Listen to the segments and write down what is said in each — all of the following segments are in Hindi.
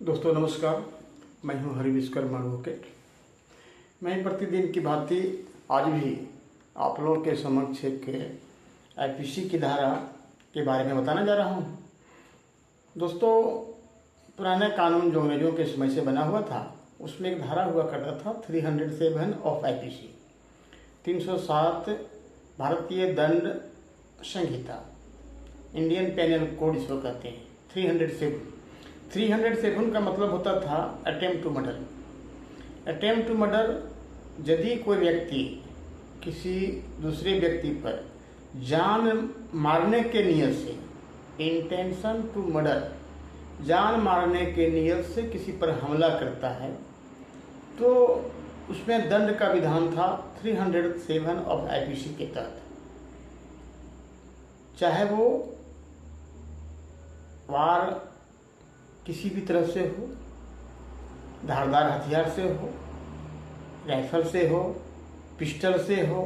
दोस्तों नमस्कार, मैं हूं हरि विश्वकर्मा एडवोकेट। मैं प्रतिदिन की भांति आज भी आप लोगों के समक्ष एक आईपीसी की धारा के बारे में बताने जा रहा हूं। दोस्तों, पुराना कानून जो अंग्रेजों के समय से बना हुआ था, उसमें एक धारा हुआ करता था 307 ऑफ आईपीसी, 307 भारतीय दंड संहिता, इंडियन पेनल कोड इसको कहते हैं। 307 का मतलब होता था attempt to murder. Attempt to murder, यदि कोई व्यक्ति किसी दूसरे व्यक्ति पर जान मारने के नियत से, इंटेंशन टू मर्डर, जान मारने के नियत से किसी पर हमला करता है, तो उसमें दंड का विधान था 307 ऑफ आईपीसी के तहत। चाहे वो वार किसी भी तरह से हो, धारदार हथियार से हो, राइफल से हो, पिस्टल से हो,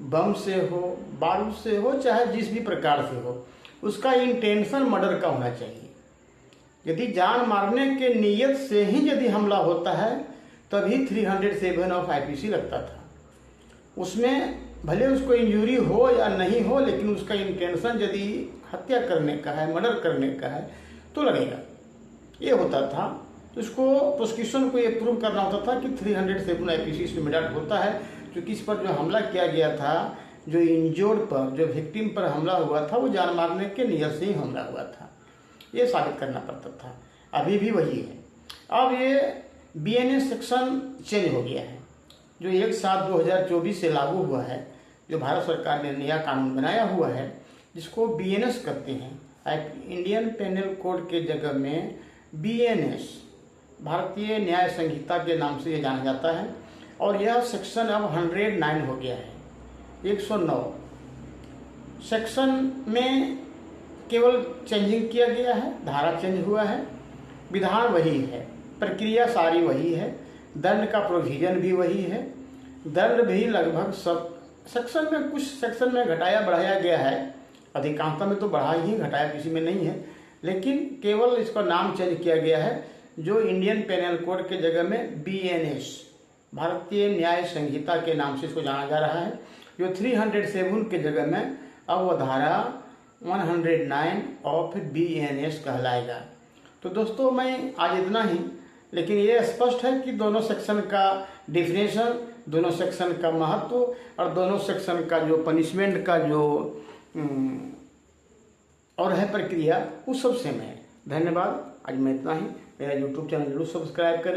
बम से हो, बारूद से हो, चाहे जिस भी प्रकार से हो, उसका इंटेंशन मर्डर का होना चाहिए। यदि जान मारने के नियत से ही यदि हमला होता है तभी 307 ऑफ आईपीसी लगता था। उसमें भले उसको इंजरी हो या नहीं हो, लेकिन उसका इंटेंशन यदि हत्या करने का है, मर्डर करने का है, तो लगेगा। ये होता था। तो इसको प्रोसिक्यूशन को ये प्रूव करना होता था कि 307 आईपीसी इसमें मिलाट होता है, क्योंकि इस पर जो हमला किया गया था, जो इंजोर्ड पर, जो विक्टिम पर हमला हुआ था, वो जान मारने के नियत से ही हमला हुआ था। ये साबित करना पड़ता था। अभी भी वही है। अब ये बीएनएस सेक्शन चेंज हो गया है, जो 1/7/2024 से लागू हुआ है, जो भारत सरकार ने नया कानून बनाया हुआ है, जिसको बीएनएस कहते हैं। इंडियन पेनल कोड के जगह में बीएनएस, भारतीय न्याय संहिता के नाम से ये जाना जाता है। और यह सेक्शन अब 109 हो गया है, 109 सेक्शन में केवल चेंजिंग किया गया है, धारा चेंज हुआ है, विधान वही है, प्रक्रिया सारी वही है, दंड का प्रोविजन भी वही है, दंड भी लगभग सब सेक्शन में, कुछ सेक्शन में घटाया बढ़ाया गया है, अधिकांशता में तो बढ़ा ही, घटाया किसी में नहीं है, लेकिन केवल इसका नाम चेंज किया गया है, जो इंडियन पेनल कोड के जगह में बीएनएस, भारतीय न्याय संहिता के नाम से इसको जाना जा रहा है, जो 307 के जगह में अब वह धारा 109 ऑफ बीएनएस कहलाएगा। तो दोस्तों, मैं आज इतना ही, लेकिन ये स्पष्ट है कि दोनों सेक्शन का डिफिनेशन, दोनों सेक्शन का महत्व और दोनों सेक्शन का जो पनिशमेंट का जो और है प्रक्रिया, वो सब सेम है। धन्यवाद। आज मैं इतना ही। मेरा यूट्यूब चैनल जरूर सब्सक्राइब करें।